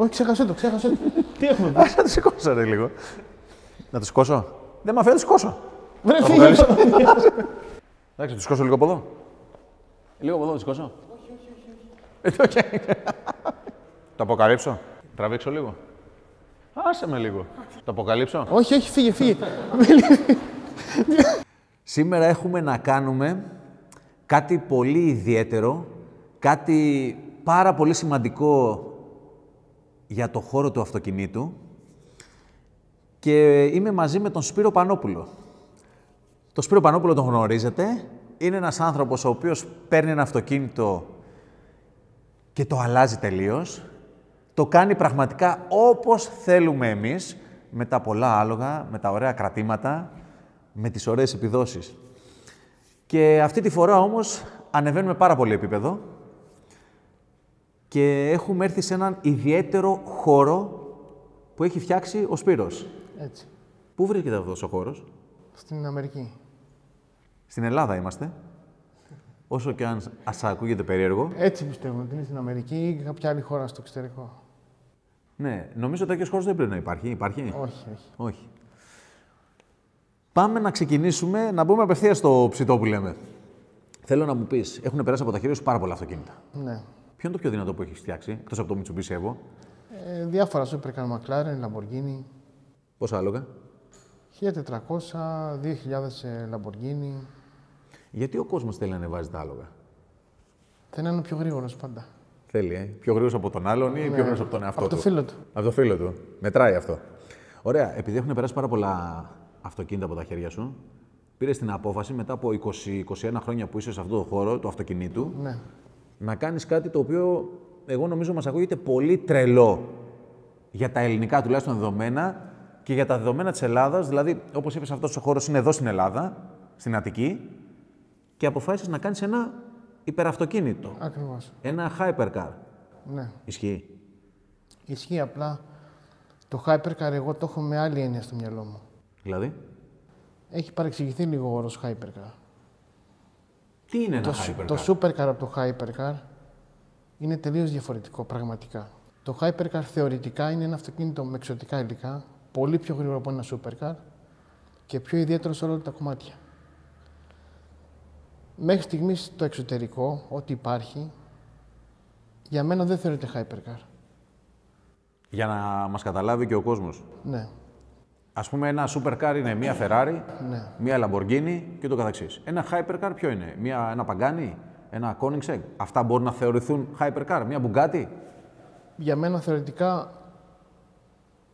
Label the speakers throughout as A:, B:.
A: Όχι, ξέχασε το. Τι έχουμε πει.
B: Ας το σηκώσω ρε λίγο. Να το σηκώσω. Δεν με αφήνει να το σηκώσω.
A: Βρε φύγε.
B: Εντάξει, το σηκώσω λίγο από εδώ. Λίγο από εδώ, το σηκώσω. Όχι. Το αποκαλύψω. Τραβήξω λίγο. Άσε με λίγο. Το αποκαλύψω.
A: Όχι, φύγε.
B: Σήμερα έχουμε να κάνουμε κάτι πολύ ιδιαίτερο, κάτι πάρα πολύ σημαντικό για το χώρο του αυτοκινήτου και είμαι μαζί με τον Σπύρο Πανόπουλο. Τον Σπύρο Πανόπουλο τον γνωρίζετε. Είναι ένας άνθρωπος ο οποίος παίρνει ένα αυτοκίνητο και το αλλάζει τελείως. Το κάνει πραγματικά όπως θέλουμε εμείς, με τα πολλά άλογα, με τα ωραία κρατήματα, με τις ωραίες επιδόσεις. Και αυτή τη φορά όμως ανεβαίνουμε πάρα πολύ επίπεδο και έχουμε έρθει σε έναν ιδιαίτερο χώρο που έχει φτιάξει ο Σπύρος.
A: Έτσι.
B: Πού βρίσκεται αυτός ο χώρος?
A: Στην Αμερική.
B: Στην Ελλάδα είμαστε. Όσο και αν σας ακούγεται περίεργο.
A: Έτσι πιστεύω ότι είναι στην Αμερική ή κάποια άλλη χώρα στο εξωτερικό.
B: Ναι, νομίζω τέτοιος χώρος δεν πρέπει να υπάρχει. Υπάρχει? Όχι. Πάμε να ξεκινήσουμε, να μπούμε απευθείας στο ψητό που λέμε. Θέλω να μου πεις, έχουν περάσει από τα χέρια σου πάρα πολλά αυτοκίνητα.
A: Ναι.
B: Ποιο είναι το πιο δυνατό που έχεις φτιάξει, εκτός από το Mitsubishi Evo?
A: Διάφορα Supercar McLaren, Lamborghini.
B: Πόσα άλογα?
A: 1400, 2000 Lamborghini.
B: Γιατί ο κόσμος θέλει να ανεβάζει τα άλογα?
A: Θέλει να είναι πιο γρήγορος πάντα.
B: Θέλει, πιο γρήγορος από τον άλλον ή πιο γρήγορος από τον εαυτό του?
A: Από το φίλο του.
B: Από το φίλο του. Μετράει αυτό. Ωραία, επειδή έχουν περάσει πάρα πολλά αυτοκίνητα από τα χέρια σου, πήρες την απόφαση μετά από 20-21 χρόνια που είσαι σε αυτό το χώρο του αυτοκινήτου,
A: Ναι.
B: να κάνεις κάτι το οποίο εγώ νομίζω μας ακούγεται πολύ τρελό για τα ελληνικά τουλάχιστον δεδομένα και για τα δεδομένα της Ελλάδας. Δηλαδή, όπως είπες, αυτός ο χώρος είναι εδώ στην Ελλάδα, στην Αττική, και αποφάσισες να κάνεις ένα υπεραυτοκίνητο.
A: Ακριβώς.
B: Ένα hypercar.
A: Ναι.
B: Ισχύει?
A: Ισχύει, απλά το Hypercar εγώ το έχω με άλλη έννοια στο μυαλό μου.
B: Δηλαδή,
A: Έχει παρεξηγηθεί λίγο ο όρος Hypercar.
B: τι είναι ένα hypercar?
A: Το Supercar από το Hypercar είναι τελείως διαφορετικό πραγματικά. Το Hypercar θεωρητικά είναι ένα αυτοκίνητο με εξωτικά υλικά, πολύ πιο γρήγορο από ένα Supercar και πιο ιδιαίτερο σε όλα τα κομμάτια. Μέχρι στιγμής το εξωτερικό, ό,τι υπάρχει, για μένα δεν θεωρείται Hypercar.
B: Για να μας καταλάβει και ο κόσμος.
A: Ναι.
B: Ας πούμε, ένα supercar είναι μία Ferrari,
A: Ναι.
B: μία Lamborghini και το καθεξής. Ένα hypercar ποιο είναι? Ένα Pagani, ένα Koenigsegg. Αυτά μπορούν να θεωρηθούν hypercar, μία Bugatti.
A: Για μένα θεωρητικά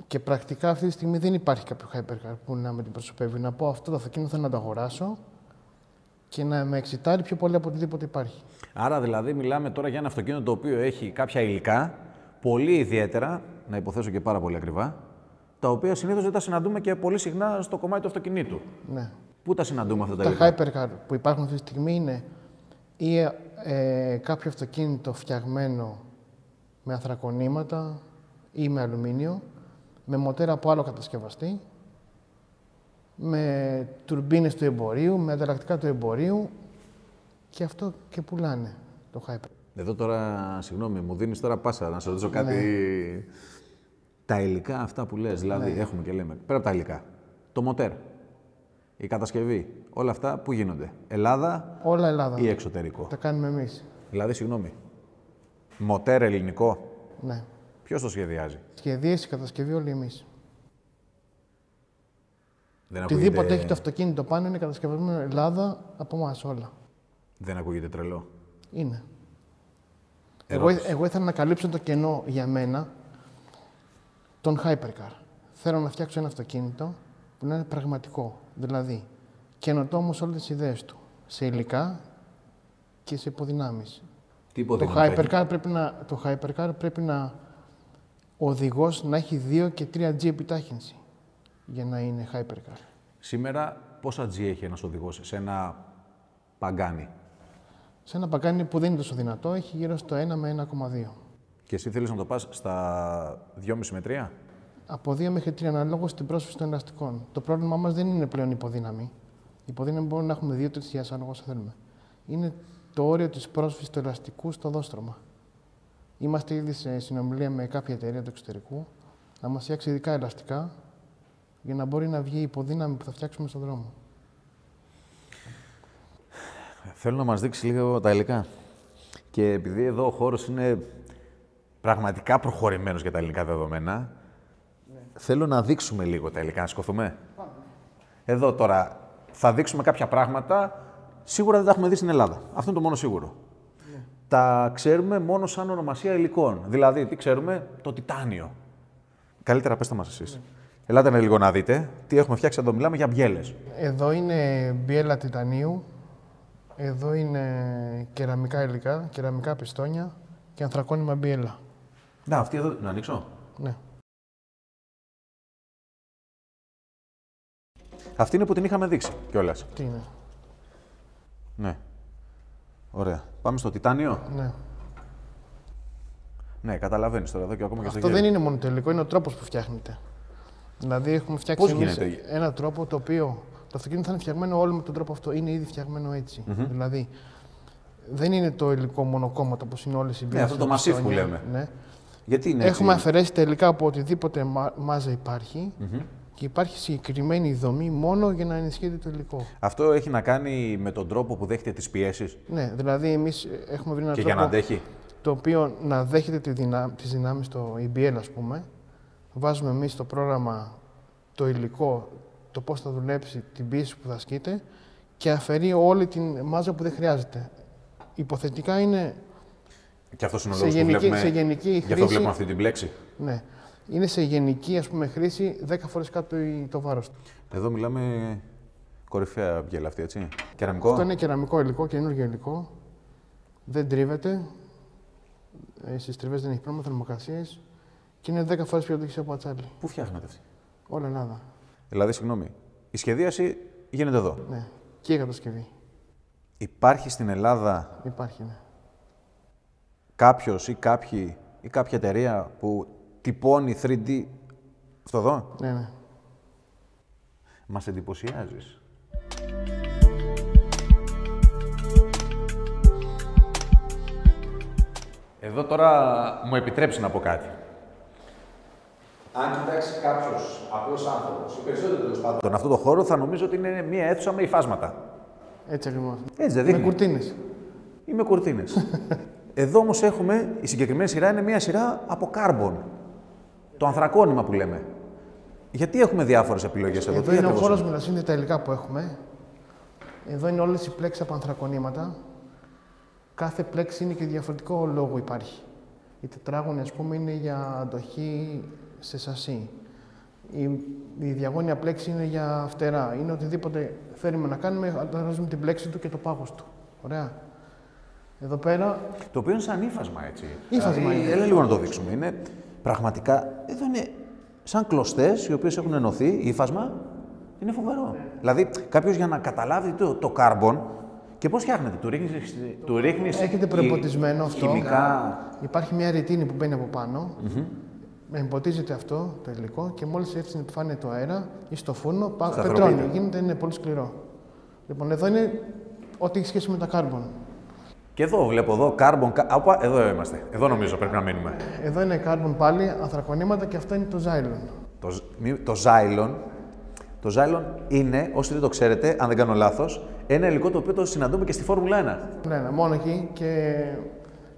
A: και πρακτικά αυτή τη στιγμή δεν υπάρχει κάποιο Hypercar που να με την προσωπεύει. Να πω αυτό το αυτοκίνητο θέλω να το αγοράσω και να με εξητάρει πιο πολύ από οτιδήποτε υπάρχει.
B: Άρα δηλαδή μιλάμε τώρα για ένα αυτοκίνητο το οποίο έχει κάποια υλικά, πολύ ιδιαίτερα, να υποθέσω και πάρα πολύ ακριβά, τα οποία συνήθως δεν τα συναντούμε και πολύ συχνά στο κομμάτι του αυτοκινήτου.
A: Ναι.
B: Πού τα συναντούμε αυτά τα
A: Τα
B: υλικά?
A: Hypercar που υπάρχουν αυτή τη στιγμή είναι ή κάποιο αυτοκίνητο φτιαγμένο με ανθρακονήματα ή με αλουμίνιο, με μοτέρα από άλλο κατασκευαστή, με τουρμπίνες του εμπορίου, με ανταλλακτικά του εμπορίου και αυτό και πουλάνε το Hypercar.
B: Εδώ τώρα, συγγνώμη, μου δίνεις τώρα πάσα να σε ρωτήσω κάτι. Τα υλικά αυτά που λες, δηλαδή έχουμε και λέμε, πέρα από τα υλικά, το μοτέρ, η κατασκευή, όλα αυτά που γίνονται, Ελλάδα,
A: Όλα Ελλάδα.
B: ή εξωτερικό?
A: Τα κάνουμε εμείς.
B: Δηλαδή, συγγνώμη, μοτέρ ελληνικό,
A: Ναι.
B: ποιος το σχεδιάζει?
A: Σχεδίαση, κατασκευή όλοι εμείς.
B: Δεν
A: Οτιδήποτε
B: ακούγεται,
A: έχει το αυτοκίνητο πάνω είναι κατασκευασμένο Ελλάδα από εμάς όλα.
B: δεν ακούγεται τρελό?
A: Είναι.
B: Ερώτηση.
A: Εγώ ήθελα να καλύψω το κενό για μένα τον Hypercar. Θέλω να φτιάξω ένα αυτοκίνητο που να είναι πραγματικό. Δηλαδή, καινοτόμο σε όλες τις ιδέες του. Σε υλικά και σε υποδυνάμεις.
B: Τι
A: Το
B: υποδύναμη έχει?
A: το Hypercar πρέπει να ο οδηγός να έχει 2 και 3G επιτάχυνση για να είναι Hypercar.
B: Σήμερα πόσα G έχει ένας οδηγός σε ένα Pagani?
A: Σε ένα Pagani που δεν είναι τόσο δυνατό, έχει γύρω στο 1 με 1,2.
B: Και εσύ θέλεις να το πας στα 2,5 με 3?
A: Από 2 μέχρι 3 αναλόγως στην πρόσφυση των ελαστικών. Το πρόβλημά μας δεν είναι πλέον υποδύναμη. Υποδύναμη μπορούμε να έχουμε 2-3 ανάλογα όσο θέλουμε. Είναι το όριο της πρόσφυσης του ελαστικού στο δόστρωμα. Είμαστε ήδη σε συνομιλία με κάποια εταιρεία του εξωτερικού να μας φτιάξει ειδικά ελαστικά για να μπορεί να βγει η υποδύναμη που θα φτιάξουμε στον δρόμο.
B: Θέλω να μας δείξει λίγο τα υλικά. Και επειδή εδώ ο χώρος είναι πραγματικά προχωρημένος για τα ελληνικά δεδομένα, θέλω να δείξουμε λίγο τα υλικά, να σηκωθούμε. Εδώ τώρα θα δείξουμε κάποια πράγματα, σίγουρα δεν τα έχουμε δει στην Ελλάδα. Αυτό είναι το μόνο σίγουρο. Τα ξέρουμε μόνο σαν ονομασία υλικών. Δηλαδή, τι ξέρουμε, το τιτάνιο. Καλύτερα πέστε μας εσείς. Ελάτε λίγο να δείτε τι έχουμε φτιάξει εδώ. Μιλάμε για μπιέλες.
A: Εδώ είναι μπιέλα τιτανίου. Εδώ είναι κεραμικά υλικά, κεραμικά πιστόνια και ανθρακόνημα μπιέλα.
B: Να, αυτή εδώ, να ανοίξω.
A: Ναι.
B: Αυτή είναι που την είχαμε δείξει κιόλας.
A: Τι είναι.
B: Ναι. Ωραία. Πάμε στο τιτάνιο.
A: Ναι.
B: Ναι, καταλαβαίνεις τώρα εδώ και ακόμα και στο
A: Αυτό
B: χέρι.
A: δεν είναι μόνο το υλικό, είναι ο τρόπος που φτιάχνεται. Δηλαδή έχουμε φτιάξει
B: Πώς
A: εμείς
B: γίνεται?
A: ένα τρόπο το οποίο το αυτοκίνητο θα είναι φτιαγμένο όλο με τον τρόπο αυτό. Είναι ήδη φτιαγμένο έτσι. Δηλαδή δεν είναι το υλικό μονοκόμματο όπως είναι όλες οι μπιέλες.
B: Ναι, αυτό το μασίφ που λέμε.
A: Ναι.
B: Γιατί είναι έτσι?
A: Έχουμε αφαιρέσει τα υλικά από οτιδήποτε μάζα υπάρχει και υπάρχει συγκεκριμένη δομή μόνο για να ενισχύεται το υλικό.
B: Αυτό έχει να κάνει με τον τρόπο που δέχεται τις πιέσεις.
A: Ναι, δηλαδή εμείς έχουμε βρει έναν
B: Και
A: τρόπο
B: για να αντέχει.
A: το οποίο να δέχεται τις δυνάμεις στο EBL, ας πούμε. Βάζουμε εμείς στο πρόγραμμα το υλικό, το πώς θα δουλέψει, την πίεση που θα ασκείται και αφαιρεί όλη την μάζα που δεν χρειάζεται. Υποθετικά είναι
B: Και αυτός είναι ο
A: σε
B: λόγος που βλέπουμε.
A: σε γενική
B: Γι' αυτό
A: χρήση.
B: βλέπουμε αυτή την πλέξη.
A: Ναι. Είναι σε γενική, ας πούμε, χρήση 10 φορές κάτω το βάρος του.
B: Εδώ μιλάμε κορυφαία μπιέλα αυτή, έτσι. Κεραμικό.
A: Αυτό είναι κεραμικό υλικό, καινούργιο υλικό. Δεν τρίβεται. Στις τριβές δεν έχει πρόβλημα, θερμοκρασίες. Και είναι 10 φορές πιο αντοχής από ατσάλι.
B: Πού φτιάχνετε αυτή?
A: Όλη Ελλάδα.
B: Δηλαδή, συγγνώμη, η σχεδίαση γίνεται εδώ.
A: Ναι. Και η κατασκευή.
B: Υπάρχει στην Ελλάδα
A: Υπάρχει, ναι.
B: κάποιος ή κάποιοι ή κάποια εταιρεία που τυπώνει 3D αυτό εδώ?
A: Ναι, ναι.
B: Μας εντυπωσιάζεις. Εδώ τώρα μου επιτρέψει να πω κάτι. Αν κοιτάξει κάποιος απλός άνθρωπος, οι περισσότεροι τέλος πάντων, τον αυτό το χώρο θα νομίζω ότι είναι μια αίθουσα με υφάσματα.
A: Έτσι ακριβώς.
B: Έτσι δεν
A: Με
B: δείχνει?
A: κουρτίνες.
B: Ή με κουρτίνες. Εδώ όμως έχουμε, η συγκεκριμένη σειρά είναι μια σειρά από carbon. Το ανθρακόνημα που λέμε. Γιατί έχουμε διάφορες επιλογές εδώ?
A: Εδώ είναι ο χώρος με τα σύνδετα υλικά που έχουμε. Εδώ είναι όλες οι πλέξεις από ανθρακονήματα. Κάθε πλέξη είναι και διαφορετικό λόγο υπάρχει. Η τετράγωνη, ας πούμε, είναι για αντοχή σε σασί. Η διαγώνια πλέξη είναι για φτερά. Είναι οτιδήποτε θέλουμε να κάνουμε, αλλάζουμε την πλέξη του και το πάγος του. Ωραία. Εδώ πέρα.
B: Το οποίο είναι σαν ύφασμα, έτσι.
A: Ύφασμα είναι.
B: Έλα λίγο να το δείξουμε. Είναι πραγματικά. Εδώ είναι σαν κλωστές οι οποίες έχουν ενωθεί, ύφασμα. Είναι φοβερό. Δηλαδή, κάποιος για να καταλάβει το carbon και πώς φτιάχνεται, του ρίχνεις
A: Έχετε προποτισμένο αυτό.
B: χημικά.
A: Υπάρχει μια ρητίνη που μπαίνει από πάνω. Εμποτίζεται αυτό το υλικό και μόλις έρθει στην επιφάνεια του αέρα ή στο φούρνο, πετρώνει. Γίνεται, είναι πολύ σκληρό. Λοιπόν, εδώ είναι ό,τι έχει σχέση με τα carbon.
B: Και εδώ βλέπω εδώ carbon. Εδώ είμαστε. Εδώ νομίζω πρέπει να μείνουμε.
A: Εδώ είναι carbon πάλι, ανθρακονήματα και αυτό είναι το Xylon.
B: Το Xylon. Το Xylon είναι, όσοι δεν το ξέρετε, αν δεν κάνω λάθος, ένα υλικό το οποίο το συναντούμε και στη Φόρμουλα 1.
A: Ναι, μόνο εκεί και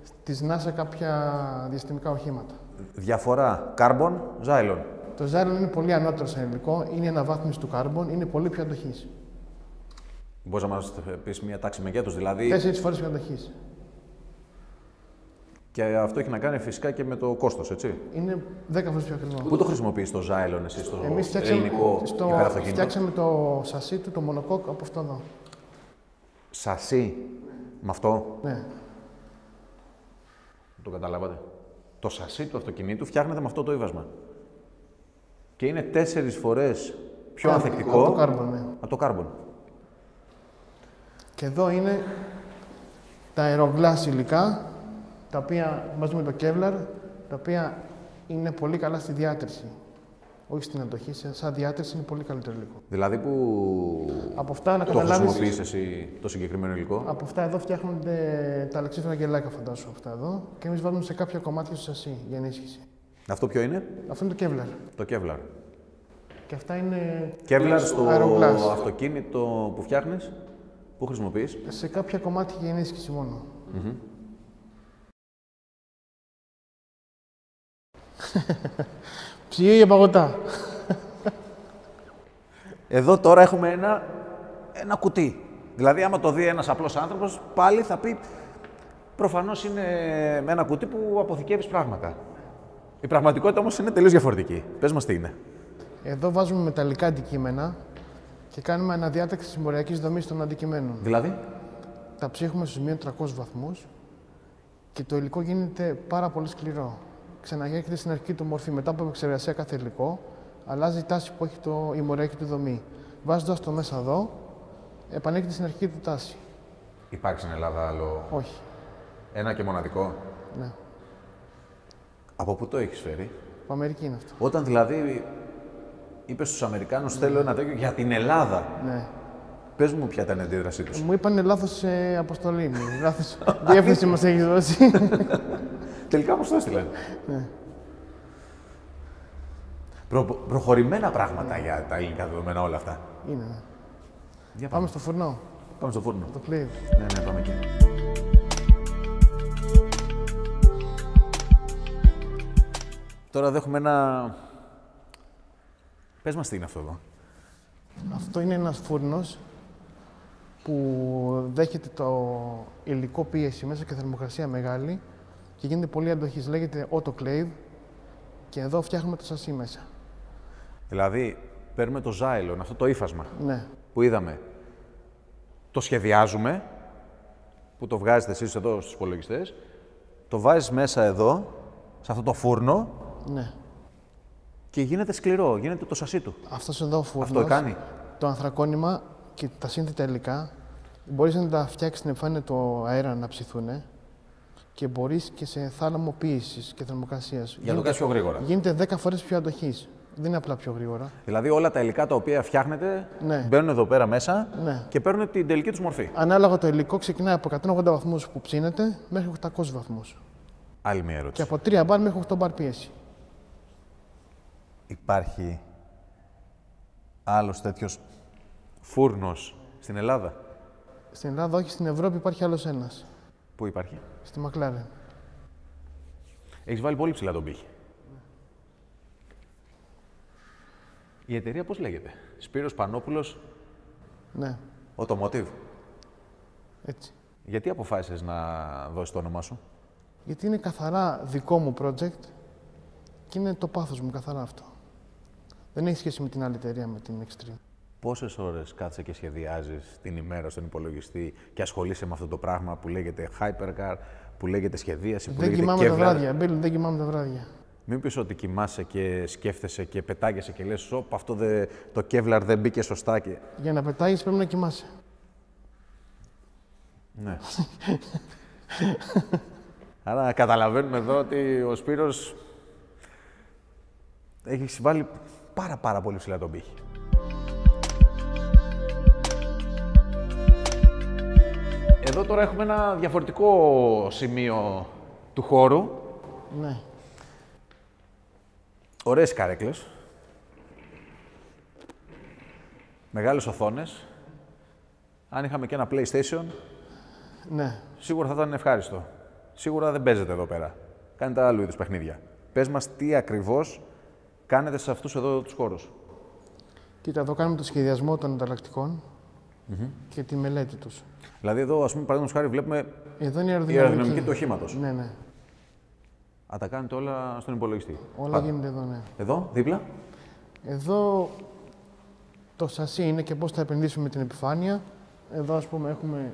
A: στις NASA κάποια διαστημικά οχήματα.
B: Διαφορά carbon, Xylon.
A: Το Xylon είναι πολύ ανώτερο σε υλικό, είναι αναβάθμιση του carbon, είναι πολύ πιο αντοχής.
B: Μπορείς να μας πεις μια τάξη μεγέθους, δηλαδή.
A: 4 φορές πιο αντοχής.
B: Και αυτό έχει να κάνει φυσικά και με το κόστος, έτσι.
A: Είναι 10 φορές πιο ακριβό.
B: Πού το χρησιμοποιείς το Xylon εσύ στο
A: Εμείς
B: ελληνικό υπεραυτοκίνητο?
A: φτιάξαμε το σασί του, το μονοκόκ, από αυτό εδώ.
B: Σασί, με αυτό.
A: Ναι.
B: Το καταλάβατε. Το σασί του αυτοκινήτου φτιάχνεται με αυτό το ύβασμα. Και είναι 4 φορές πιο ανθεκτικό
A: Από το carbon, ναι.
B: από το carbon.
A: Και εδώ είναι τα aeroglass υλικά, τα οποία μαζί με το Kevlar, τα οποία είναι πολύ καλά στη διάτρηση. όχι στην αντοχή, σαν διάτρηση είναι πολύ καλύτερο υλικό.
B: Δηλαδή που
A: Από αυτά να
B: το
A: καταλάβεις.
B: χρησιμοποιείς εσύ το συγκεκριμένο υλικό.
A: Από αυτά εδώ φτιάχνονται τα αλεξίφερα γελάκια, φαντάσου αυτά εδώ. Και εμείς βάζουμε σε κάποια κομμάτια στο σασί για ενίσχυση.
B: Αυτό ποιο είναι?
A: Αυτό είναι το Kevlar.
B: Το Kevlar.
A: Και αυτά είναι.
B: Kevlar στο
A: Aeroglass.
B: αυτοκίνητο που φτιάχνεις, πού χρησιμοποιείς?
A: Σε κάποια κομμάτια για ενίσχυση μόνο. Ψυγείο για παγωτά.
B: Εδώ τώρα έχουμε ένα κουτί. Δηλαδή, άμα το δει ένας απλός άνθρωπος, πάλι θα πει προφανώς είναι με ένα κουτί που αποθηκεύεις πράγματα. Η πραγματικότητα όμως είναι τελείως διαφορετική. Πες μας τι είναι.
A: Εδώ βάζουμε μεταλλικά αντικείμενα και κάνουμε αναδιάταξη της μοριακής δομής των αντικειμένων.
B: Δηλαδή,
A: Τα ψύχουμε στους μείον 300 βαθμούς και το υλικό γίνεται πάρα πολύ σκληρό. Ξαναγέρχεται στην αρχική του μορφή. Μετά από επεξεργασία κάθε υλικό, αλλάζει η τάση που έχει η μοριακή του δομή. Βάζοντας το μέσα εδώ, επανέρχεται στην αρχική του τάση.
B: υπάρχει στην Ελλάδα άλλο
A: Όχι.
B: ένα και μοναδικό?
A: Ναι.
B: Από πού το έχεις φέρει?
A: Από Αμερική είναι αυτό.
B: Όταν δηλαδή είπες στους Αμερικάνους θέλω ένα τέτοιο για την Ελλάδα.
A: Ναι.
B: Πες μου ποια ήταν η αντίδρασή τους.
A: Μου είπανε λάθος αποστολή μου. Λάθος διεύθυνση μας έχει δώσει.
B: Τελικά πώς το έστειλαν.
A: Ναι.
B: Προχωρημένα πράγματα για τα ελληνικά δεδομένα όλα αυτά.
A: Είναι, ναι.
B: Για
A: Πάμε στο φουρνό.
B: Πάμε στο φούρνο.
A: Το κλειδί.
B: Ναι, πάμε εκεί. Τώρα εδώ έχουμε ένα... Πες μας τι είναι αυτό εδώ.
A: Αυτό είναι ένας φούρνος που δέχεται το υλικό πίεση μέσα και θερμοκρασία μεγάλη και γίνεται πολύ αντοχής. Λέγεται autoclave και εδώ φτιάχνουμε το σασί μέσα.
B: Δηλαδή, παίρνουμε το ζάιλον, αυτό το ύφασμα
A: Ναι.
B: που είδαμε, το σχεδιάζουμε, που το βγάζετε εσείς εδώ στους υπολογιστές, το βάζεις μέσα εδώ, σε αυτό το φούρνο
A: Ναι.
B: και γίνεται σκληρό, γίνεται το σασί του.
A: Αυτός εδώ ο φούρνος,
B: Αυτό κάνει.
A: το ανθρακόνημα και τα σύνθετα υλικά, μπορείς να τα φτιάξεις στην επιφάνεια του αέρα να ψηθούν και μπορείς και σε θάλαμο πίεσης και θερμοκρασίας.
B: Για να το κάνεις πιο γρήγορα.
A: Γίνεται 10 φορές πιο αντοχής. Δεν είναι απλά πιο γρήγορα.
B: Δηλαδή όλα τα υλικά τα οποία φτιάχνετε
A: Ναι.
B: μπαίνουν εδώ πέρα μέσα
A: Ναι.
B: και παίρνουν την τελική τους μορφή.
A: Ανάλογα το υλικό ξεκινάει από 180 βαθμούς που ψήνεται μέχρι 800 βαθμούς.
B: Άλλη μια
A: Και
B: ερώτηση.
A: από 3 μπαρ μέχρι 8 μπαρ πίεση.
B: Υπάρχει άλλος τέτοιος φούρνος στην Ελλάδα?
A: Στην Ελλάδα, όχι, στην Ευρώπη υπάρχει άλλος ένας.
B: Πού υπάρχει?
A: Στη McLaren.
B: Έχεις βάλει πολύ ψηλά τον πύχη. Η εταιρεία πώς λέγεται? Σπύρος Πανόπουλος
A: Ναι,
B: Automotive.
A: έτσι.
B: Γιατί αποφάσισες να δώσεις το όνομά σου?
A: Γιατί είναι καθαρά δικό μου project και είναι το πάθος μου καθαρά αυτό. Δεν έχει σχέση με την άλλη εταιρεία, με την Extreme.
B: Πόσες ώρες κάτσε και σχεδιάζεις την ημέρα στον υπολογιστή και ασχολείσαι με αυτό το πράγμα που λέγεται Hypercar, που λέγεται σχεδίαση, που
A: Δεν
B: λέγεται
A: κοιμάμαι τα
B: Kevlar?
A: βράδια, Μπίλ, δεν κοιμάμαι τα βράδια.
B: Μην πεις ότι κοιμάσαι και σκέφτεσαι και πετάγεσαι και λες «Οπ, αυτό το Kevlar δεν μπήκε σωστά» και...
A: Για να πετάγεις πρέπει να κοιμάσαι.
B: Ναι. Άρα καταλαβαίνουμε εδώ ότι ο Σπύρος έχει βάλει πάρα πολύ ψηλά τον πύχη. Εδώ τώρα έχουμε ένα διαφορετικό σημείο του χώρου.
A: Ναι.
B: Ωραίες καρέκλες. Μεγάλες οθόνες. Αν είχαμε και ένα PlayStation,
A: Ναι.
B: σίγουρα θα ήταν ευχάριστο. Σίγουρα δεν παίζετε εδώ πέρα. Κάνετε άλλου είδους παιχνίδια. Πες μας τι ακριβώς κάνετε σε αυτούς εδώ τους χώρους.
A: Κοίτα, εδώ κάνουμε το σχεδιασμό των ανταλλακτικών και τη μελέτη τους.
B: Δηλαδή εδώ, ας πούμε, παραδείγματος χάρη, βλέπουμε
A: Εδώ είναι η
B: η
A: αεροδυναμική.
B: αεροδυναμική του οχήματος.
A: Ναι, ναι.
B: Α, τα κάνετε όλα στον υπολογιστή.
A: Όλα
B: Πάντα.
A: γίνονται εδώ, ναι.
B: Εδώ, δίπλα.
A: Εδώ το σασί είναι και πώς θα επενδύσουμε την επιφάνεια. Εδώ, ας πούμε, έχουμε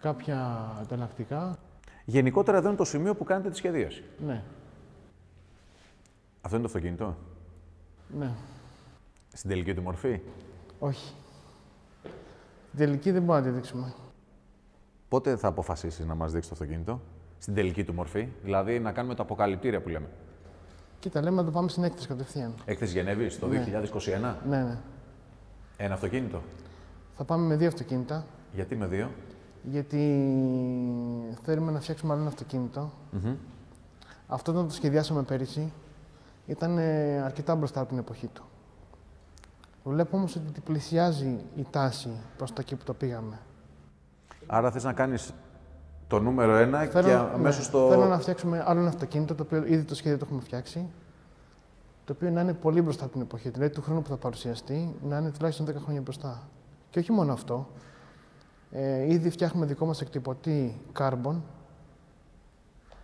A: κάποια ανταλλακτικά.
B: Γενικότερα εδώ είναι το σημείο που κάνετε τη σχεδίαση.
A: Ναι,
B: Αυτό είναι το αυτοκίνητο.
A: ναι.
B: Στην τελική του μορφή.
A: Όχι. Την τελική δεν μπορούμε να τη δείξουμε.
B: Πότε θα αποφασίσεις να μας δείξεις το αυτοκίνητο? Στην τελική του μορφή. Δηλαδή να κάνουμε τα αποκαλυπτήρια που λέμε.
A: Κοίτα, λέμε να το πάμε στην έκθεση κατευθείαν.
B: Έκθεση Γενέβης το 2021.
A: Ναι.
B: Ένα αυτοκίνητο.
A: Θα πάμε με 2 αυτοκίνητα.
B: Γιατί με 2?
A: Γιατί θέλουμε να φτιάξουμε άλλο ένα αυτοκίνητο. Αυτό όταν το σχεδιάσαμε πέρυσι ήταν αρκετά μπροστά από την εποχή του. Βλέπω όμως ότι πλησιάζει η τάση προς τα εκεί που το πήγαμε.
B: Άρα θες να κάνεις το νούμερο 1 και αμέσως το...
A: Θέλω να φτιάξουμε άλλο ένα αυτοκίνητο, το οποίο ήδη το σχέδιο το έχουμε φτιάξει, το οποίο να είναι πολύ μπροστά από την εποχή. Δηλαδή του χρόνου που θα παρουσιαστεί να είναι τουλάχιστον 10 χρόνια μπροστά. Και όχι μόνο αυτό. Ήδη φτιάχνουμε δικό μας εκτυπωτή carbon,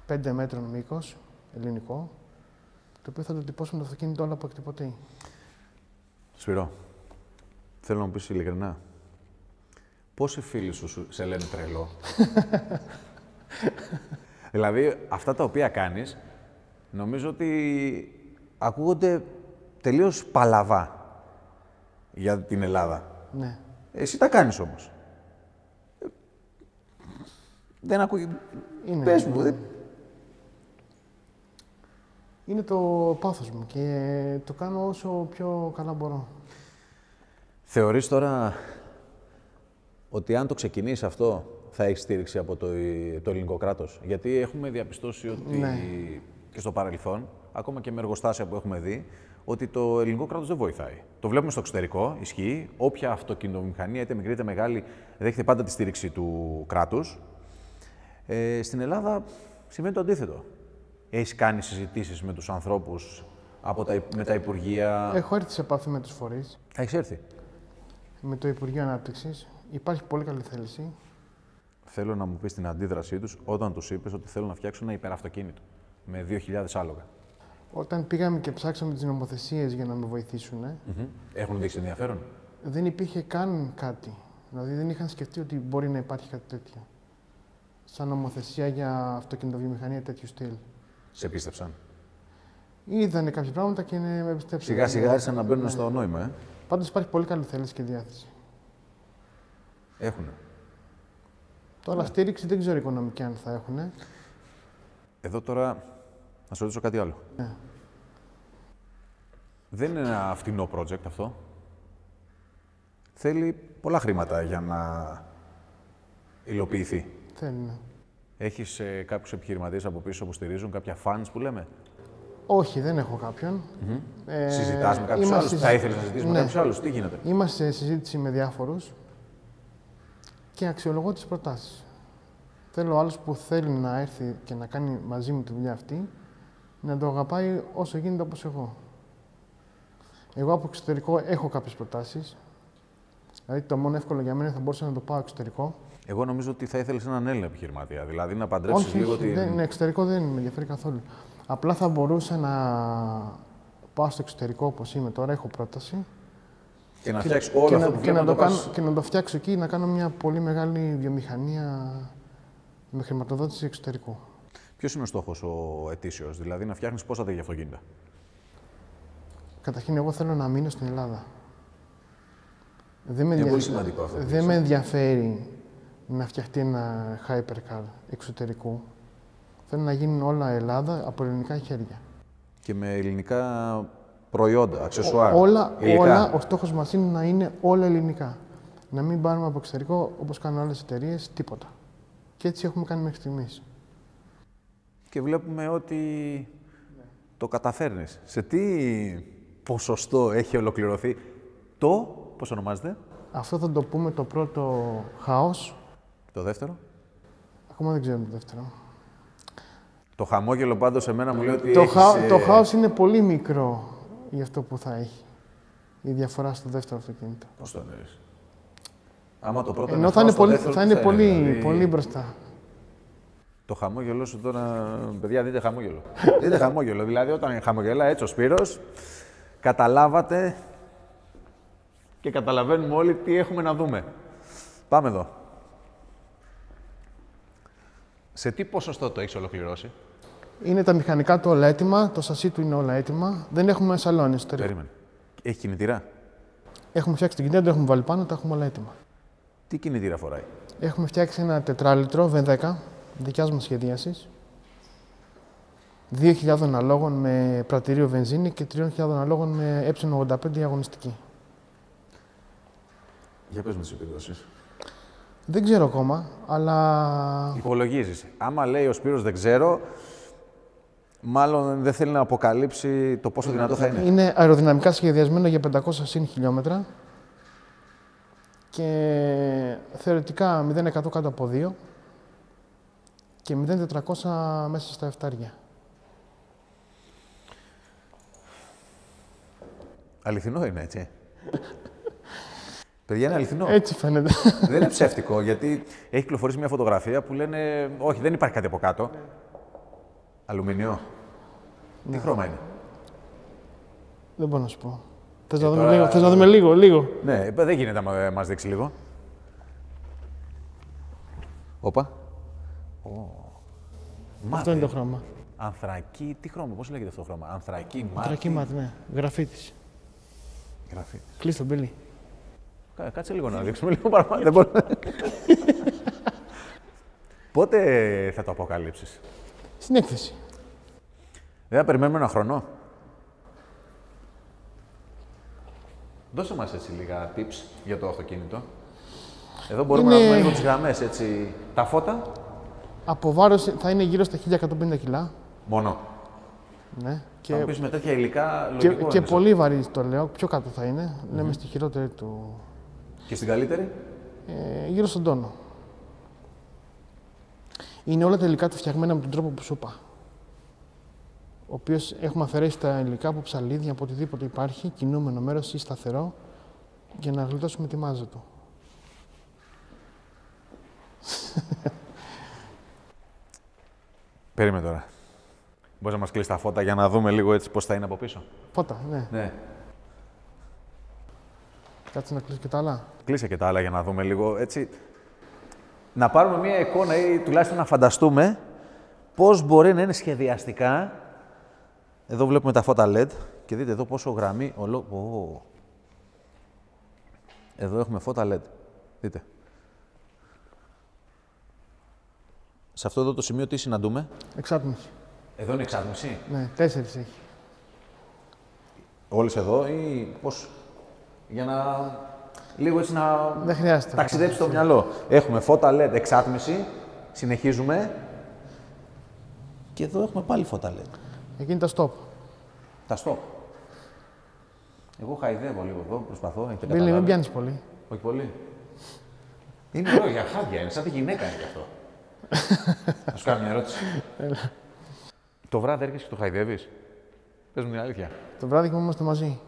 A: 5 μέτρων μήκος, ελληνικό, το οποίο θα το τυπώσουμε το αυτοκίνητο όλο από εκτυπωτή.
B: Σπυρό, θέλω να μου πεις ειλικρινά. Πόσοι φίλοι σου σε λένε τρελό? Δηλαδή, αυτά τα οποία κάνεις, νομίζω ότι ακούγονται τελείως παλαβά για την Ελλάδα.
A: Ναι.
B: Εσύ τα κάνεις όμως. Δεν ακούγει... Πες μου,
A: Είναι το πάθος μου και το κάνω όσο πιο καλά μπορώ.
B: Θεωρείς τώρα ότι αν το ξεκινήσεις αυτό θα έχει στήριξη από το ελληνικό κράτος? Γιατί έχουμε διαπιστώσει ότι και στο παρελθόν, ακόμα και με εργοστάσια που έχουμε δει, ότι το ελληνικό κράτος δεν βοηθάει. Το βλέπουμε στο εξωτερικό, ισχύει. Όποια αυτοκινητομηχανία, είτε μικρή είτε μεγάλη, δέχεται πάντα τη στήριξη του κράτους. Στην Ελλάδα συμβαίνει το αντίθετο. Έχεις κάνει συζητήσεις με τους ανθρώπους, με τα Υπουργεία?
A: Έχω έρθει σε επαφή με τους φορείς.
B: Έχεις έρθει?
A: Με το Υπουργείο Ανάπτυξης. Υπάρχει πολύ καλή θέληση.
B: Θέλω να μου πεις την αντίδρασή τους όταν τους είπες ότι θέλουν να φτιάξουν ένα υπεραυτοκίνητο με 2.000 άλογα. Όταν
A: πήγαμε και ψάξαμε τις νομοθεσίες για να με βοηθήσουν,
B: έχουν δείξει ενδιαφέρον?
A: Δεν υπήρχε καν κάτι. Δηλαδή δεν είχαν σκεφτεί ότι μπορεί να υπάρχει κάτι τέτοιο. Σαν νομοθεσία για αυτοκινητοβιομηχανία τέτοιου στυλ.
B: Σε πίστεψαν?
A: Είδανε κάποια πράγματα και με πιστέψαν.
B: Σιγά σιγά άρχισαν να μπαίνουν στο νόημα,
A: Πάντως υπάρχει πολύ καλή θέληση και διάθεση.
B: Έχουνε.
A: Τώρα στήριξη δεν ξέρω οικονομική αν θα έχουνε.
B: Εδώ τώρα να σου ρωτήσω κάτι άλλο. Δεν είναι ένα φτηνό project αυτό. Θέλει πολλά χρήματα για να υλοποιηθεί.
A: Θέλει, ναι.
B: Έχεις κάποιους επιχειρηματίες από πίσω που στηρίζουν, κάποια fans που λέμε?
A: Όχι, δεν έχω κάποιον.
B: Συζητάς με κάποιους άλλους? Θα ήθελες να συζητήσεις με κάποιους άλλους? Τι γίνεται?
A: Είμαστε σε συζήτηση με διάφορους και αξιολογώ τις προτάσεις. Θέλω άλλος που θέλει να έρθει και να κάνει μαζί μου τη δουλειά αυτή, να το αγαπάει όσο γίνεται όπως εγώ. Εγώ από εξωτερικό έχω κάποιες προτάσεις. Δηλαδή το μόνο εύκολο για μένα θα μπορούσα να το πάω εξωτερικό.
B: Εγώ νομίζω ότι θα ήθελες έναν Έλληνα επιχειρηματία, δηλαδή να παντρέψεις λίγο την...
A: Όχι, εξωτερικό δεν με ενδιαφέρει καθόλου. Απλά θα μπορούσα να πάω στο εξωτερικό όπως είμαι τώρα, έχω πρόταση.
B: Και να φτιάξεις όλο αυτό που βλέπω
A: και να το φτιάξω εκεί, να κάνω μια πολύ μεγάλη βιομηχανία με χρηματοδότηση εξωτερικού.
B: Ποιος είναι ο στόχος ο ετήσιος, δηλαδή να φτιάχνεις πόσα τέτοια αυτοκίνητα?
A: Καταρχήν, εγώ θέλω να μείνω στην Ελλάδα.
B: Είναι πολύ σημαντικό αυτό.
A: Δεν με ενδιαφέρει να φτιαχτεί ένα hypercar εξωτερικού. Θέλω να γίνουν όλα Ελλάδα από ελληνικά χέρια.
B: Και με ελληνικά προϊόντα, αξεσουάρ.
A: Όλα, ο στόχος μας είναι να είναι όλα ελληνικά. Να μην πάρουμε από εξωτερικό, όπως κάνουν άλλες εταιρείες, τίποτα. Και έτσι έχουμε κάνει μέχρι στιγμής.
B: Και βλέπουμε ότι το καταφέρνεις. Σε τι ποσοστό έχει ολοκληρωθεί πώς ονομάζεται? Αυτό
A: θα το πούμε το πρώτο χάος.
B: Το δεύτερο?
A: Ακόμα δεν ξέρουμε το δεύτερο.
B: Το χαμόγελο πάντως εμένα μου λέει ότι
A: το χάος είναι πολύ μικρό για αυτό που θα έχει. Η διαφορά στο δεύτερο αυτοκίνητο.
B: Πώς το εννοείς? Άμα το πρώτο
A: ενώ θα είναι πολύ μπροστά.
B: Το χαμόγελο σου τώρα, παιδιά, δείτε χαμόγελο. Δείτε χαμόγελο. Δηλαδή, όταν χαμογελά έτσι ο Σπύρος, καταλάβατε και καταλαβαίνουμε όλοι τι έχουμε να δούμε. Πάμε εδώ. Σε τι ποσοστό το έχεις ολοκληρώσει?
A: Είναι τα μηχανικά του όλα έτοιμα, το σασί του είναι όλα έτοιμα. Δεν έχουμε σαλόνι εσωτερικό.
B: Περίμενε. Έχει κινητήρα?
A: Έχουμε φτιάξει την κινητήρα, το έχουμε βάλει πάνω, τα έχουμε όλα έτοιμα.
B: Τι κινητήρα φοράει? Έχουμε
A: φτιάξει ένα 4 λίτρο V10, δικιάς μας σχεδίασης. 2.000 αλόγων με πρατηρίο βενζίνη και 3.000 αλόγων με ε85 αγωνιστική.
B: Για πες με τις επιδόσεις.
A: Δεν ξέρω ακόμα, αλλά...
B: Υπολογίζεις. Άμα λέει ο Σπύρος δεν ξέρω, μάλλον δεν θέλει να αποκαλύψει το πόσο δυνατό θα είναι.
A: Είναι αεροδυναμικά σχεδιασμένο για 500 συν χιλιόμετρα και θεωρητικά 0% κάτω από 2 και 0.400 μέσα στα 7.
B: Αληθινό είναι, έτσι. Παιδιά, είναι αληθινό.
A: Έτσι φαίνεται.
B: Δεν είναι ψεύτικο, γιατί έχει κυκλοφορήσει μια φωτογραφία που λένε όχι, δεν υπάρχει κάτι από κάτω. Αλουμινιό. Τι χρώμα είναι.
A: Δεν μπορώ να σου πω. Θες να δούμε λίγο, θες να δούμε λίγο.
B: Ναι, δεν γίνεται να μας δείξει λίγο. Όπα.
A: Αυτό είναι το χρώμα.
B: Ανθρακή, τι χρώμα, πώς λέγεται αυτό το χρώμα. Ανθρακή μάτι.
A: Ανθρακή μάτι, ναι. Γραφίτης. Κλείς τον Μπίλι.
B: Κάτσε λίγο να δείξουμε λίγο παραπάνω. Δεν μπορώ. Πότε θα το αποκαλύψεις?
A: Στην έκθεση.
B: Δεν θα περιμένουμε ένα χρόνο. Δώσε μας έτσι λίγα tips για το αυτοκίνητο. Εδώ μπορούμε να δούμε λίγο τις γραμμές, έτσι. Τα φώτα.
A: Από βάρος θα είναι γύρω στα 1.150 κιλά.
B: Μόνο.
A: Ναι.
B: Και... Θα πεις με τέτοια υλικά λογικό
A: και πολύ βαρύ το λέω. Πιο κάτω θα είναι. Λέμε στη χειρότερη του...
B: Και στην καλύτερη?
A: Γύρω στον τόνο. Είναι όλα τα υλικά του φτιαγμένα με τον τρόπο που σου είπα. Ο οποίος έχουμε αφαιρέσει τα υλικά από ψαλίδια, από οτιδήποτε υπάρχει, κινούμενο μέρος ή σταθερό, για να γλιτώσουμε τη μάζα του.
B: Περίμενε τώρα. Μπορείς να μας κλείσει τα φώτα για να δούμε λίγο έτσι πώς θα είναι από πίσω.
A: Φώτα, ναι.
B: Ναι.
A: Κάτσε να κλείσει και τα άλλα.
B: Κλείσε και τα άλλα για να δούμε λίγο έτσι. Να πάρουμε μια εικόνα ή τουλάχιστον να φανταστούμε πώς μπορεί να είναι σχεδιαστικά. Εδώ βλέπουμε τα φώτα LED και δείτε εδώ πόσο γραμμή Εδώ έχουμε φώτα LED. Δείτε. Σε αυτό εδώ το σημείο τι συναντούμε?
A: Εξάτμιση.
B: Εδώ είναι εξάτμιση.
A: Ναι, 4 έχει.
B: Όλες εδώ ή πώς? Για να λίγο έτσι να
A: Δεν χρειάζεται.
B: ταξιδέψει το μυαλό. Έχουμε φώτα LED, εξάτμιση, συνεχίζουμε. Και εδώ έχουμε πάλι φώτα LED.
A: Εκεί είναι τα stop.
B: Τα stop. Εγώ χαϊδεύω λίγο εδώ, προσπαθώ.
A: Μπίλι, μην πιάνεις πολύ.
B: Όχι πολύ. Είναι ωραίο για χάδια, είναι σαν τη γυναίκα είναι γι' αυτό. Να σου κάνω μια ερώτηση. Το βράδυ έρχεσαι και το χαϊδεύεις? Πες μου την αλήθεια.
A: Το βράδυ είμαστε μαζί.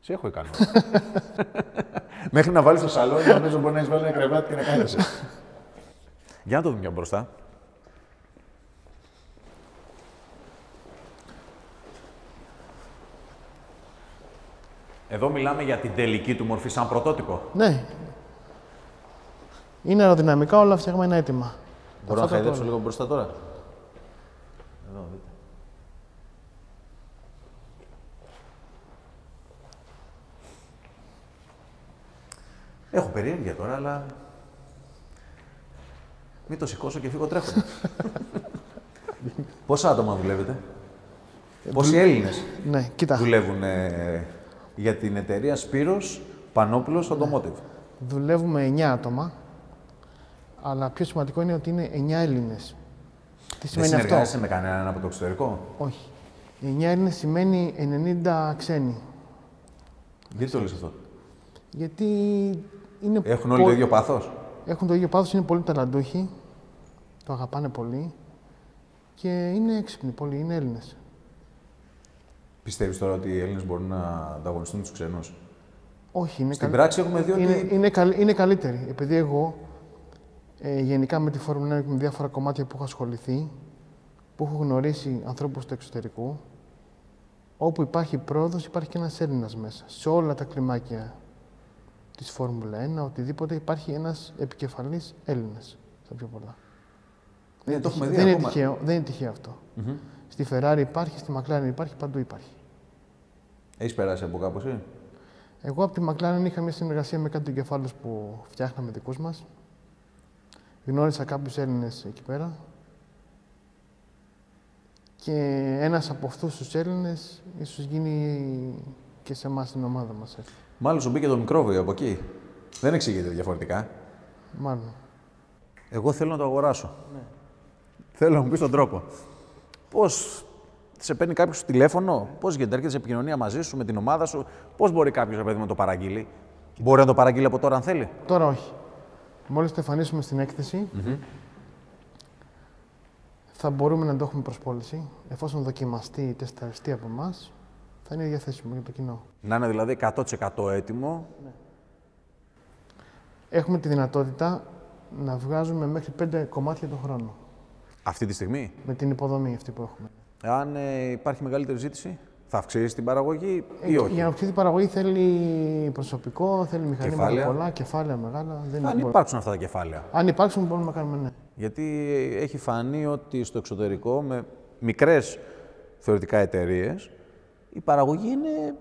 B: Σε έχω ικανό. Μέχρι να βάλεις το σαλόνι, νομίζω μπορεί να έχεις βάλει ένα κρεβάτι και να κάθεσαι. Για να το δούμε πιο μπροστά. Εδώ μιλάμε για την τελική του μορφή σαν πρωτότυπο.
A: Ναι. Είναι αεροδυναμικά όλα φτιαγμένα έτοιμα.
B: Μπορώ να χαϊδέψω λίγο μπροστά τώρα? Εδώ, δείτε. Έχω περιέργεια τώρα, αλλά μην το σηκώσω και φύγω τρέχοντα. Πόσα άτομα δουλεύετε? Πόσοι Έλληνες δουλεύουν για την εταιρεία Σπύρος Πανόπουλος Automotive?
A: Δουλεύουμε 9 άτομα, αλλά πιο σημαντικό είναι ότι είναι 9 Έλληνες. Τι σημαίνει αυτό?
B: Δεν συνεργάζεσαι με κανέναν από το εξωτερικό?
A: Όχι. 9 Έλληνες σημαίνει 90 ξένοι.
B: Γιατί το λες αυτό?
A: Γιατί είναι
B: έχουν όλοι το ίδιο πάθος?
A: Έχουν το ίδιο πάθος, είναι πολύ ταλαντούχοι, το αγαπάνε πολύ και είναι έξυπνοι πολύ, είναι Έλληνες.
B: Πιστεύεις τώρα ότι οι Έλληνες μπορούν να ανταγωνιστούν τους ξένους?
A: Όχι, είναι
B: στην πράξη έχουμε δει ότι...
A: Είναι καλύτεροι. Επειδή εγώ γενικά με τη Φόρμουλα 1 και με διάφορα κομμάτια που έχω ασχοληθεί, που έχω γνωρίσει ανθρώπους του εξωτερικού, όπου υπάρχει πρόοδος υπάρχει και ένας Έλληνας μέσα. Σε όλα τα κλιμάκια της Φόρμουλα 1, οτιδήποτε υπάρχει ένας επικεφαλής Έλληνας. Στα πιο πολλά. Δεν είναι τυχαίο αυτό. Στη Ferrari υπάρχει, στη McLaren υπάρχει, παντού υπάρχει.
B: Έχεις περάσει από κάπου εσύ?
A: Εγώ από τη McLaren είχα μια συνεργασία με κάτι εγκεφάλους που φτιάχναμε δικούς μας. Γνώρισα κάποιους Έλληνες εκεί πέρα. Και ένας από αυτούς τους Έλληνες ίσως γίνει και σε εμάς την ομάδα μας.
B: Μάλλον σου μπήκε το μικρόβιο από εκεί. Δεν εξηγείται διαφορετικά.
A: Μάλλον.
B: Εγώ θέλω να το αγοράσω. Ναι. Θέλω να μου πεις τον τρόπο. Πώς σε παίρνει κάποιος στο τηλέφωνο, πώς γίνεται, έρχεται σε επικοινωνία μαζί σου, με την ομάδα σου, πώς μπορεί κάποιος ρε παιδί να το παραγγείλει. Μπορεί να το παραγγείλει από τώρα αν θέλει.
A: Τώρα όχι. Μόλις το εμφανίσουμε στην έκθεση, θα μπορούμε να το έχουμε προς πώληση. Εφόσον δοκιμαστεί ή τεσταριστεί από εμάς, θα είναι διαθέσιμο για το κοινό.
B: Να είναι δηλαδή 100% έτοιμο.
A: Ναι. Έχουμε τη δυνατότητα να βγάζουμε μέχρι 5 κομμάτια το χρόνο.
B: Αυτή τη στιγμή.
A: Με την υποδομή αυτή που έχουμε.
B: Αν υπάρχει μεγαλύτερη ζήτηση, θα αυξήσει την παραγωγή ή όχι.
A: Για να αυξήσει την παραγωγή θέλει προσωπικό, θέλει μηχανήματα πολλά, κεφάλαια μεγάλα.
B: Αν υπάρξουν αυτά τα κεφάλαια.
A: Αν υπάρξουν, μπορούμε να κάνουμε ναι.
B: Γιατί έχει φανεί ότι στο εξωτερικό, με μικρές θεωρητικά εταιρείες, η παραγωγή είναι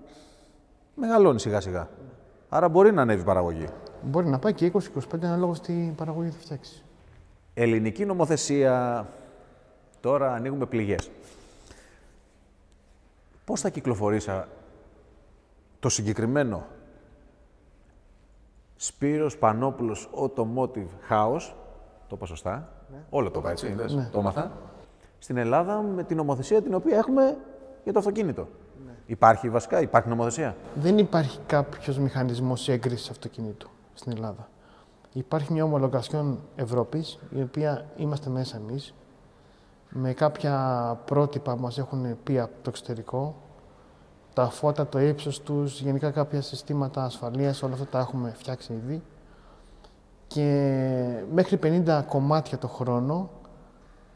B: μεγαλώνει σιγά-σιγά. Άρα μπορεί να ανέβει η παραγωγή.
A: Μπορεί να πάει και 20-25 ανάλογα στην παραγωγή θα φτιάξει.
B: Ελληνική νομοθεσία. Τώρα ανοίγουμε πληγές. Πώς θα κυκλοφορήσει το συγκεκριμένο Σπύρος Πανόπουλος Automotive House, το είπα σωστά, όλο το είπα έτσι, το έμαθα, στην Ελλάδα με την νομοθεσία την οποία έχουμε για το αυτοκίνητο. Υπάρχει βασικά, υπάρχει νομοθεσία.
A: Δεν υπάρχει κάποιος μηχανισμός έγκρισης αυτοκινήτου στην Ελλάδα. Υπάρχει μια ομολογασιόν Ευρώπης, η οποία είμαστε μέσα εμείς, με κάποια πρότυπα που μας έχουν πει από το εξωτερικό, τα φώτα, το ύψος τους, γενικά κάποια συστήματα ασφαλείας, όλα αυτά τα έχουμε φτιάξει ήδη. Και μέχρι 50 κομμάτια το χρόνο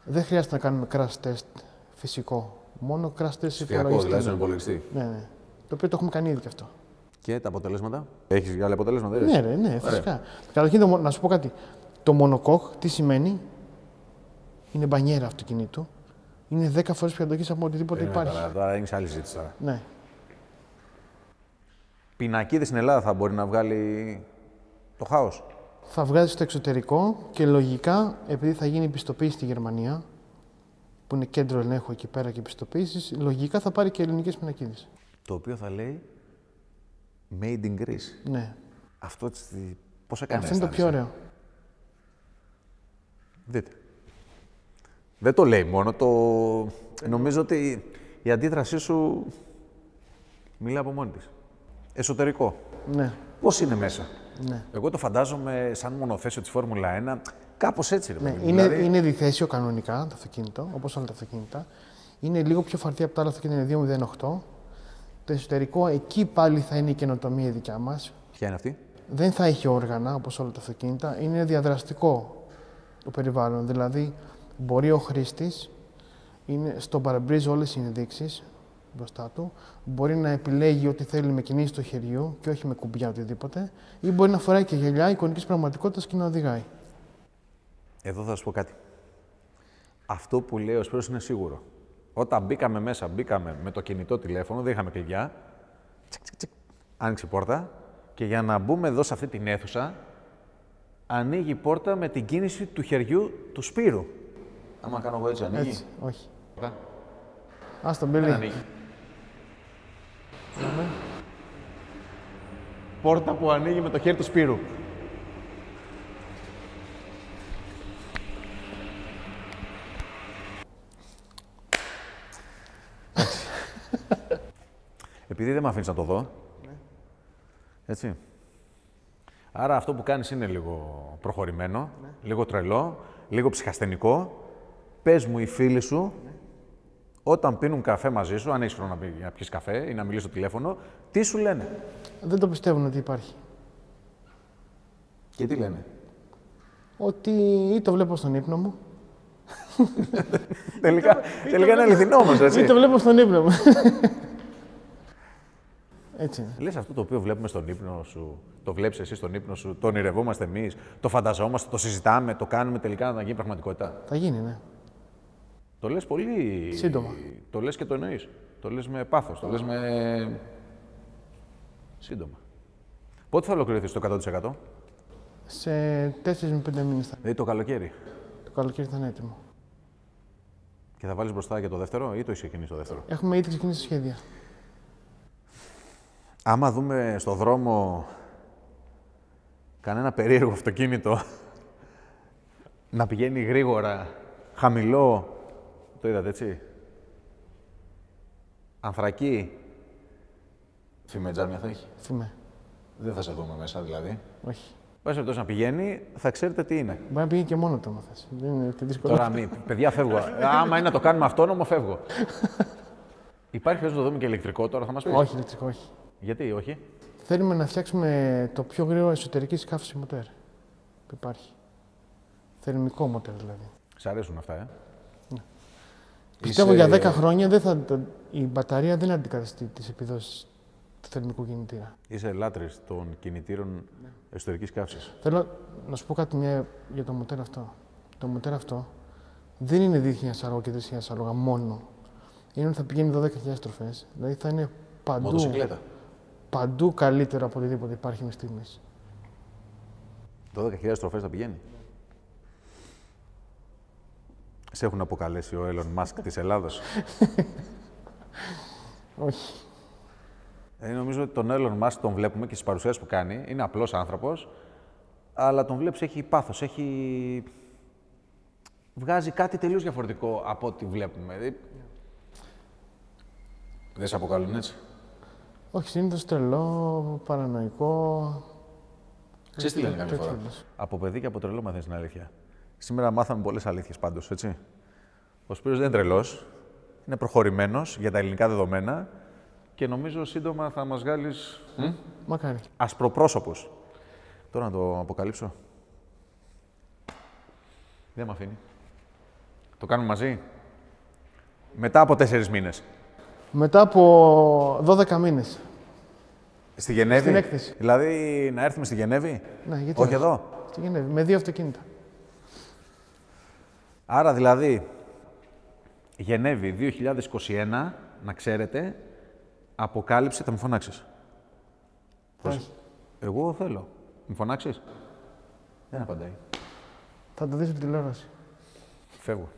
A: δεν χρειάζεται να κάνουμε crash test φυσικό. Μόνο crash test
B: ψηφιακό, δηλαδή στον υπολογιστή.
A: Ναι, ναι. Το οποίο το έχουμε κάνει ήδη και αυτό.
B: Και τα αποτελέσματα. Έχεις άλλα αποτελέσματα,
A: Ναι, ναι, φυσικά. Καταρχήν, να σου πω κάτι. Το μονοκόχ τι σημαίνει? Είναι μπανιέρα αυτοκινήτου. Είναι 10 φορές πιο αντοχής από οτιδήποτε υπάρχει.
B: Τώρα είναι άλλη ζήτηση τώρα.
A: Ναι.
B: Πινακίδες στην Ελλάδα θα μπορεί να βγάλει το χάος.
A: Θα βγάζει στο εξωτερικό και λογικά, επειδή θα γίνει πιστοποίηση στη Γερμανία, που είναι κέντρο ελέγχου εκεί πέρα και πιστοποίησης, λογικά θα πάρει και ελληνικές πινακίδες.
B: Το οποίο θα λέει Made in Greece.
A: Ναι.
B: Αυτό πώς έκανε?
A: Αυτό είναι το πιο ωραίο.
B: Δείτε. Δεν το λέει μόνο, νομίζω ότι η αντίδρασή σου μιλά από μόνη της. Εσωτερικό.
A: Ναι.
B: Πώς είναι μέσα?
A: Ναι.
B: Εγώ το φαντάζομαι σαν μονοθέσιο της Φόρμουλα 1, κάπως έτσι. Ρε,
A: ναι. Είναι διθέσιο κανονικά το αυτοκίνητο, όπως όλα τα αυτοκίνητα. Είναι λίγο πιο φαρδί από τα άλλα αυτοκίνητα, είναι 208. Το εσωτερικό, εκεί πάλι θα είναι η καινοτομία δικιά μας.
B: Ποια είναι αυτή?
A: Δεν θα έχει όργανα, όπως όλα τα αυτοκίνητα. Είναι διαδραστικό το περιβάλλον. Δηλαδή, μπορεί ο χρήστης, στο παραμπρίζ όλες οι ενδείξεις μπροστά του, μπορεί να επιλέγει ό,τι θέλει με κινήσεις του χεριού και όχι με κουμπιά οτιδήποτε, ή μπορεί να φοράει και γυαλιά εικονικής πραγματικότητας και να οδηγάει. Εδώ
B: θα σου πω κάτι. Αυτό που λέει ο Σπύρος είναι σίγουρο. Όταν μπήκαμε μέσα, μπήκαμε με το κινητό τηλέφωνο, δεν είχαμε κλειδιά. Άνοιξε η πόρτα και για να μπούμε εδώ σε αυτή την αίθουσα, ανοίγει η πόρτα με την κίνηση του χεριού του Σπύρου. Άμα κάνω εγώ έτσι, ανοίγει?
A: Έτσι, όχι. Ας τον Μπίλι.
B: Ανοίγει. Πόρτα που ανοίγει με το χέρι του Σπύρου. Επειδή δεν με αφήνεις να το δω, έτσι. Άρα αυτό που κάνεις είναι λίγο προχωρημένο, λίγο τρελό, λίγο ψυχασθενικό. Πες μου οι φίλοι σου, όταν πίνουν καφέ μαζί σου, αν έχεις χρόνο να πιεις καφέ ή να μιλήσεις στο τηλέφωνο, τι σου λένε?
A: Δεν το πιστεύουν ότι υπάρχει.
B: Και τι λένε?
A: Ότι ή το βλέπω στον ύπνο μου.
B: τελικά είναι αληθινό όμως, έτσι.
A: Ή το βλέπω στον ύπνο μου. Έτσι είναι.
B: Λες αυτό το οποίο βλέπουμε στον ύπνο σου, το βλέπεις εσύ στον ύπνο σου, το ονειρευόμαστε εμείς, το φανταζόμαστε, το συζητάμε, το κάνουμε τελικά να γίνει πραγματικότητα?
A: Θα γίνει, ναι.
B: Το λες πολύ
A: σύντομα.
B: Το λες και το εννοείς. Το λες με πάθος, το λες με σύντομα. Πότε θα ολοκληρωθείς το 100%?
A: Σε 4 με 5 μήνες θα είναι.
B: Δηλαδή το καλοκαίρι?
A: Το καλοκαίρι θα είναι έτοιμο.
B: Και θα βάλεις μπροστά και το δεύτερο ή το έχεις ξεκινήσει το δεύτερο?
A: Έχουμε ήδη ξεκινήσει σχέδια.
B: Άμα δούμε στο δρόμο κανένα περίεργο αυτοκίνητο να πηγαίνει γρήγορα, χαμηλό, το είδατε έτσι, ανθρακή, φημέ τζάμια θα έχει.
A: Φημέ.
B: Δεν θα σε δούμε μέσα δηλαδή.
A: Όχι.
B: Πάση περιπτώσει να πηγαίνει, θα ξέρετε τι είναι.
A: Μπορεί να πηγαίνει και μόνο το, άμα θες. Δεν είναι και δύσκολο.
B: Τώρα μη, παιδιά φεύγω. Άμα είναι να το κάνουμε αυτόνομο, φεύγω. Υπάρχει να το δούμε και ηλεκτρικό τώρα, θα μας πεις?
A: Όχι, ηλεκτρικό, όχι.
B: Γιατί, όχι?
A: Θέλουμε να φτιάξουμε το πιο γρήγορο εσωτερική σκάφηση μοτέρ που υπάρχει. Θερμικό μοτέρ δηλαδή.
B: Σ' αρέσουν αυτά,
A: Ναι. Πιστεύω για 10 χρόνια η μπαταρία δεν αντικαταστεί τις επιδόσεις του θερμικού κινητήρα.
B: Είσαι λάτρης των κινητήρων εσωτερικής καύσης.
A: Θέλω να σου πω κάτι για το μοτέρ αυτό. Το μοτέρ αυτό δεν είναι 2.000 άλογα και 3.000 άλογα μόνο. Είναι ότι θα πηγαίνει 12.000 στροφές. Δηλαδή θα είναι παντού καλύτερο από οτιδήποτε υπάρχει μέχρι στιγμής.
B: 12.000 στροφές θα πηγαίνει. Σε έχουν αποκαλέσει ο Elon Musk της Ελλάδος?
A: Όχι.
B: Νομίζω ότι τον Elon Musk τον βλέπουμε και στις παρουσιάσεις που κάνει. Είναι απλός άνθρωπος, αλλά τον βλέπεις έχει πάθος, βγάζει κάτι τελείως διαφορετικό από ό,τι βλέπουμε. Δεν σε αποκαλούν έτσι?
A: Όχι, συνήθως τρελό, παρανοϊκό.
B: Ξέρεις τι λένε καμιά φορά? Από παιδί και από τρελό μαθαίνεις την αλήθεια. Σήμερα μάθαμε πολλές αλήθειες πάντως, έτσι. Ο Σπύρος δεν είναι τρελός, είναι προχωρημένος για τα ελληνικά δεδομένα και νομίζω σύντομα θα μας βγάλεις
A: Μακάρι.
B: ασπροπρόσωπος. Τώρα να το αποκαλύψω. Δεν με αφήνει. Το κάνουμε μαζί. Μετά από 4 μήνες.
A: Μετά από 12 μήνες.
B: Στη Γενέβη.
A: Στην έκθεση.
B: Δηλαδή να έρθουμε στη Γενέβη.
A: Ναι, γιατί
B: όχι εδώ.
A: Στη Γενέβη, με 2 αυτοκίνητα.
B: Άρα δηλαδή, Γενέβη 2021, να ξέρετε, αποκάλυψε, θα με φωνάξεις.
A: Όχι.
B: Εγώ θέλω. Με φωνάξεις? Δεν απαντάει.
A: Θα το δεις στην τηλεόραση.
B: Φεύγω.